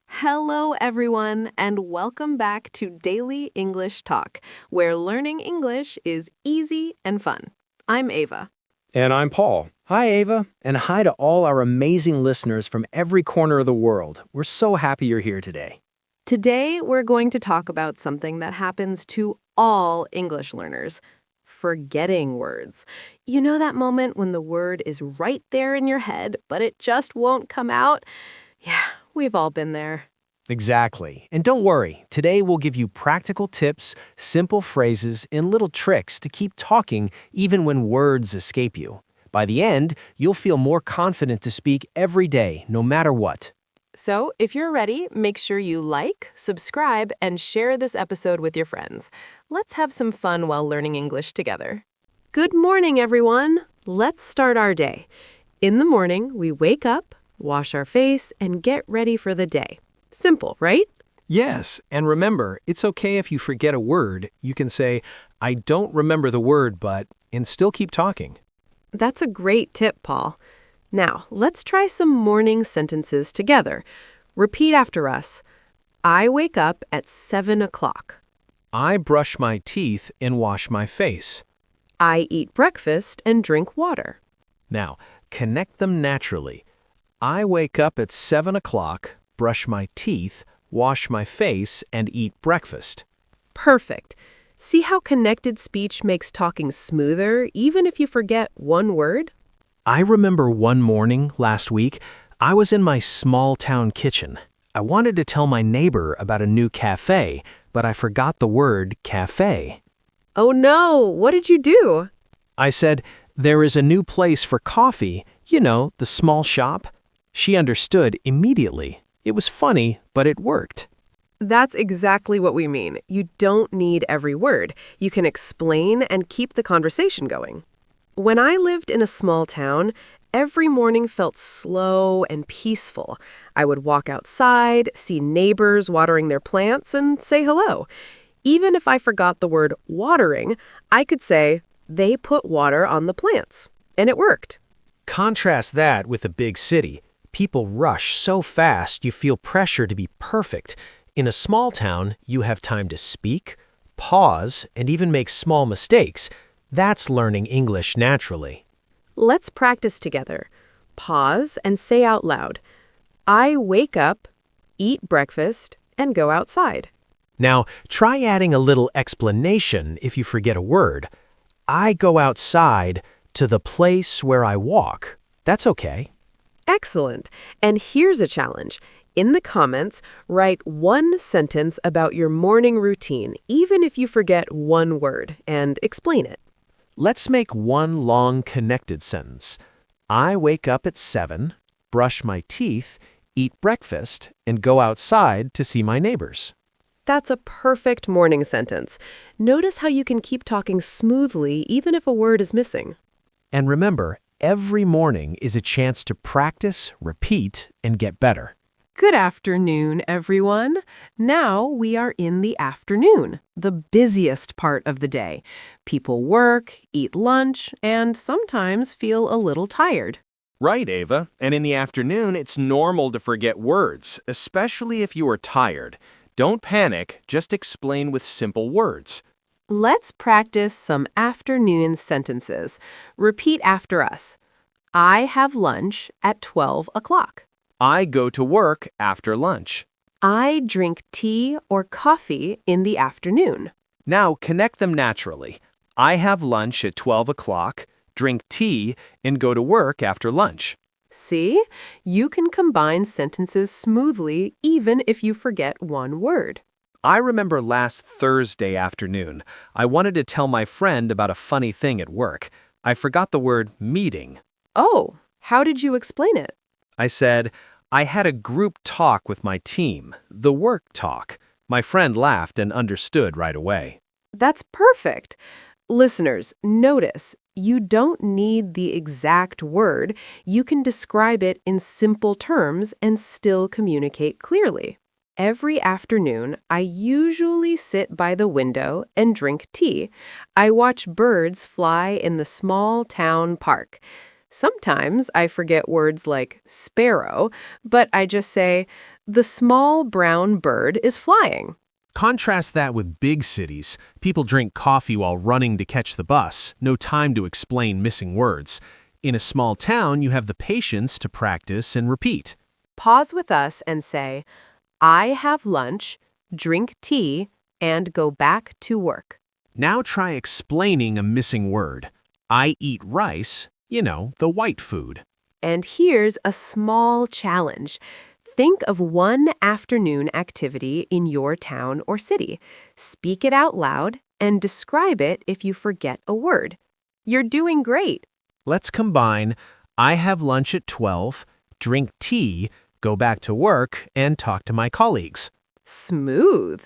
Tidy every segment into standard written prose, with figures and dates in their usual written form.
Hello, everyone, and welcome back to Daily English Talk, where learning English is easy and fun. I'm Ava. And I'm Paul. Hi, Ava, and hi to all our amazing listeners from every corner of the world. We're so happy you're here today. Today, we're going to talk about something that happens to all English learners: forgetting words. You know that moment when the word is right there in your head, but it just won't come out? Yeah, we've all been there. Exactly. And don't worry, today we'll give you practical tips, simple phrases, and little tricks to keep talking even when words escape you. By the end, you'll feel more confident to speak every day, no matter what. So, if you're ready, make sure you like, subscribe, and share this episode with your friends. Let's have some fun while learning English together. Good morning, everyone. Let's start our day. In the morning, we wake up, wash our face, and get ready for the day. Simple, right? Yes, and remember, it's okay if you forget a word. You can say, I don't remember the word, but, and still keep talking. That's a great tip, Paul. Now, let's try some morning sentences together. Repeat after us. I wake up at 7 o'clock. I brush my teeth and wash my face. I eat breakfast and drink water. Now, connect them naturally. I wake up at 7 o'clock, brush my teeth, wash my face, and eat breakfast. Perfect. See how connected speech makes talking smoother, even if you forget one word? I remember one morning last week, I was in my small town kitchen. I wanted to tell my neighbor about a new cafe, but I forgot the word cafe. Oh no, what did you do? I said, there is a new place for coffee, you know, the small shop. She understood immediately. It was funny, but it worked. That's exactly what we mean. You don't need every word. You can explain and keep the conversation going. When I lived in a small town, every morning felt slow and peaceful. I would walk outside, see neighbors watering their plants, and say hello. Even if I forgot the word watering, I could say, they put water on the plants. And it worked. Contrast that with a big city. People rush so fast you feel pressure to be perfect. In a small town, you have time to speak, pause, and even make small mistakes. That's learning English naturally. Let's practice together. Pause and say out loud, I wake up, eat breakfast, and go outside. Now, try adding a little explanation if you forget a word. I go outside to the place where I walk. That's okay. Excellent. And here's a challenge. In the comments, write one sentence about your morning routine, even if you forget one word, and explain it. Let's make one long connected sentence. I wake up at 7, brush my teeth, eat breakfast, and go outside to see my neighbors. That's a perfect morning sentence. Notice how you can keep talking smoothly even if a word is missing. And remember, every morning is a chance to practice, repeat, and get better. Good afternoon, everyone. Now we are in the afternoon, the busiest part of the day. People work, eat lunch, and sometimes feel a little tired. Right, Ava. And in the afternoon, it's normal to forget words, especially if you are tired. Don't panic, just explain with simple words. Let's practice some afternoon sentences. Repeat after us. I have lunch at 12 o'clock. I go to work after lunch. I drink tea or coffee in the afternoon. Now connect them naturally. I have lunch at 12 o'clock, drink tea, and go to work after lunch. See? You can combine sentences smoothly even if you forget one word. I remember last Thursday afternoon, I wanted to tell my friend about a funny thing at work. I forgot the word meeting. Oh, how did you explain it? I said, I had a group talk with my team, the work talk. My friend laughed and understood right away. That's perfect. Listeners, notice you don't need the exact word. You can describe it in simple terms and still communicate clearly. Every afternoon, I usually sit by the window and drink tea. I watch birds fly in the small town park. Sometimes I forget words like sparrow, but I just say, the small brown bird is flying. Contrast that with big cities. People drink coffee while running to catch the bus, no time to explain missing words. In a small town, you have the patience to practice and repeat. Pause with us and say, I have lunch, drink tea, and go back to work. Now try explaining a missing word. I eat rice, the white food. And here's a small challenge. Think of one afternoon activity in your town or city. Speak it out loud and describe it if you forget a word. You're doing great. Let's combine I have lunch at 12, drink tea, go back to work, and talk to my colleagues. Smooth.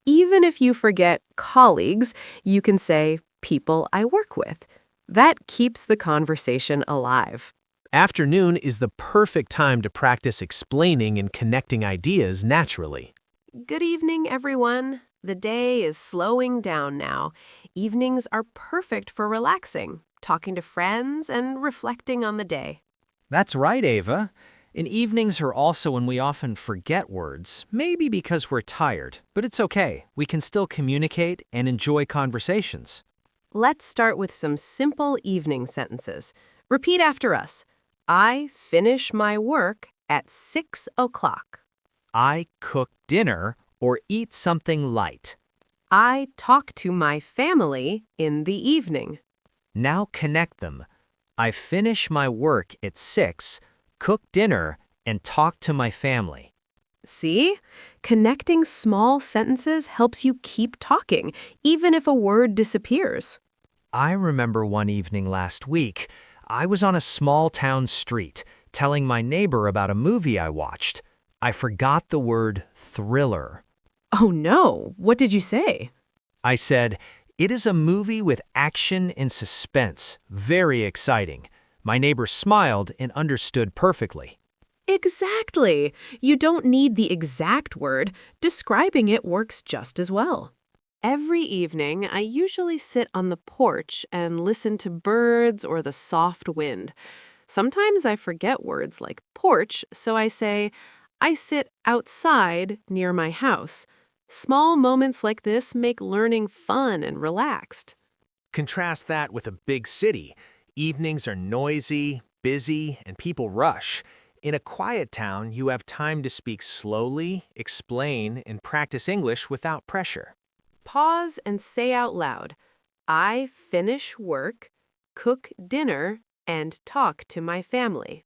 Even if you forget colleagues, you can say people I work with. That keeps the conversation alive. Afternoon is the perfect time to practice explaining and connecting ideas naturally. Good evening, everyone. The day is slowing down now. Evenings are perfect for relaxing, talking to friends, and reflecting on the day. That's right, Ava. And evenings are also when we often forget words, maybe because we're tired, but it's okay. We can still communicate and enjoy conversations. Let's start with some simple evening sentences. Repeat after us. I finish my work at 6 o'clock. I cook dinner or eat something light. I talk to my family in the evening. Now connect them. I finish my work at 6, cook dinner, and talk to my family. See? Connecting small sentences helps you keep talking, even if a word disappears. I remember one evening last week, I was on a small town street telling my neighbor about a movie I watched. I forgot the word thriller. Oh no, what did you say? I said, it is a movie with action and suspense, very exciting. My neighbor smiled and understood perfectly. Exactly. You don't need the exact word. Describing it works just as well. Every evening, I usually sit on the porch and listen to birds or the soft wind. Sometimes I forget words like porch, so I say, I sit outside near my house. Small moments like this make learning fun and relaxed. Contrast that with a big city. Evenings are noisy, busy, and people rush. In a quiet town, you have time to speak slowly, explain, and practice English without pressure. Pause and say out loud, I finish work, cook dinner, and talk to my family.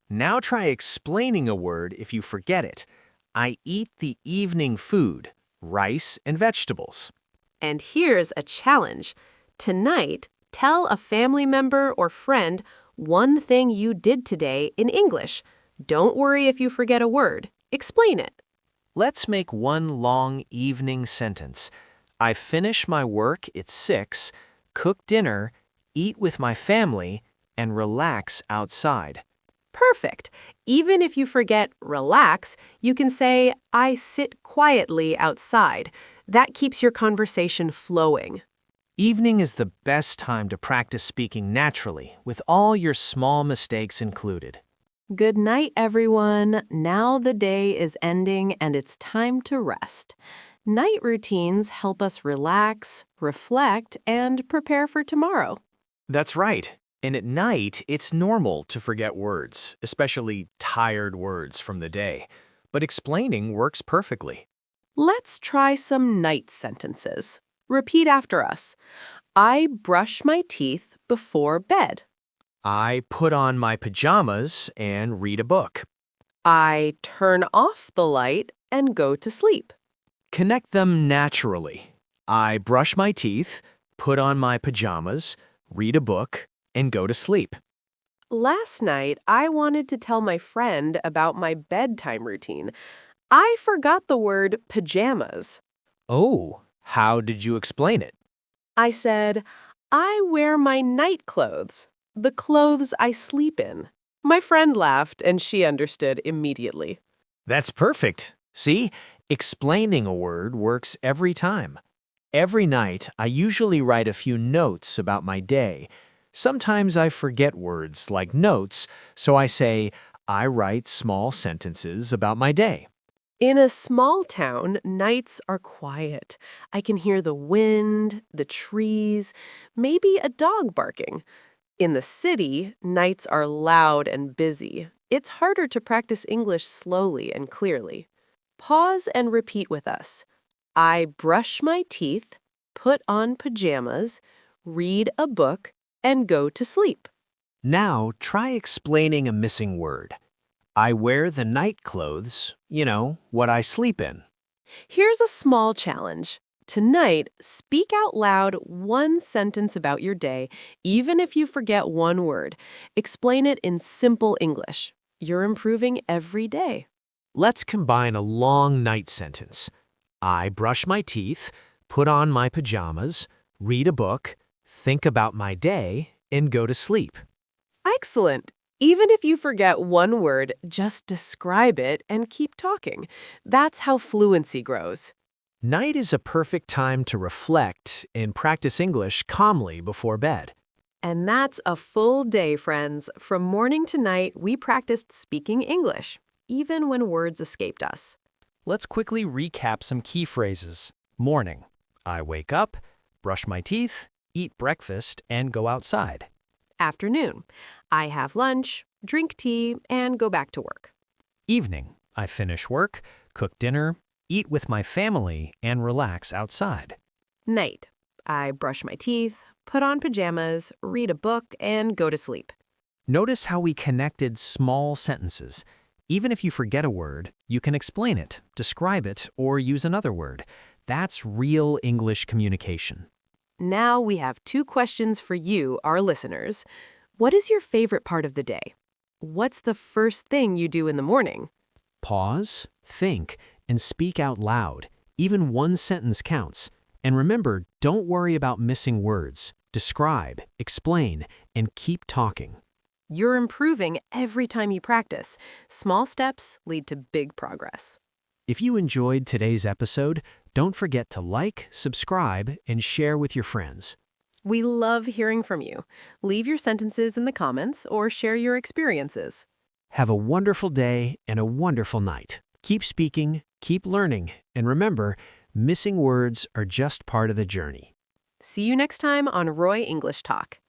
Now try explaining a word if you forget it. I eat the evening food, rice and vegetables. And here's a challenge. Tonight, tell a family member or friend one thing you did today in English. Don't worry if you forget a word. Explain it. Let's make one long evening sentence. I finish my work at 6, cook dinner, eat with my family, and relax outside. Perfect. Even if you forget relax, you can say, I sit quietly outside. That keeps your conversation flowing. Evening is the best time to practice speaking naturally, with all your small mistakes included. Good night, everyone. Now the day is ending and it's time to rest. Night routines help us relax, reflect, and prepare for tomorrow. That's right. And at night, it's normal to forget words, especially tired words from the day. But explaining works perfectly. Let's try some night sentences. Repeat after us. I brush my teeth before bed. I put on my pajamas and read a book. I turn off the light and go to sleep. Connect them naturally. I brush my teeth, put on my pajamas, read a book, and go to sleep. Last night, I wanted to tell my friend about my bedtime routine. I forgot the word pajamas. Oh, how did you explain it? I said, I wear my night clothes, the clothes I sleep in. My friend laughed and she understood immediately. That's perfect. See, Explaining a word works every time. Every night, I usually write a few notes about my day. Sometimes I forget words like notes, so I say, I write small sentences about my day. In a small town, nights are quiet. I can hear the wind, the trees, maybe a dog barking. In the city, nights are loud and busy. It's harder to practice English slowly and clearly. Pause and repeat with us. I brush my teeth, put on pajamas, read a book, and go to sleep. Now, try explaining a missing word. I wear the night clothes, what I sleep in. Here's a small challenge. Tonight, speak out loud one sentence about your day, even if you forget one word. Explain it in simple English. You're improving every day. Let's combine a long night sentence. I brush my teeth, put on my pajamas, read a book, think about my day, and go to sleep. Excellent. Even if you forget one word, just describe it and keep talking. That's how fluency grows. Night is a perfect time to reflect and practice English calmly before bed. And that's a full day, friends. From morning to night, we practiced speaking English, even when words escaped us. Let's quickly recap some key phrases. Morning. I wake up, brush my teeth, eat breakfast, and go outside. Afternoon. I have lunch, drink tea, and go back to work. Evening. I finish work, cook dinner, eat with my family, and relax outside. Night. I brush my teeth, put on pajamas, read a book, and go to sleep. Notice how we connected small sentences. Even if you forget a word, you can explain it, describe it, or use another word. That's real English communication. Now we have 2 questions for you, our listeners. What is your favorite part of the day? What's the first thing you do in the morning? Pause, think, and speak out loud. Even one sentence counts. And remember, don't worry about missing words. Describe, explain, and keep talking. You're improving every time you practice. Small steps lead to big progress. If you enjoyed today's episode, don't forget to like, subscribe, and share with your friends. We love hearing from you. Leave your sentences in the comments or share your experiences. Have a wonderful day and a wonderful night. Keep speaking, keep learning, and remember, missing words are just part of the journey. See you next time on Roy English Talk.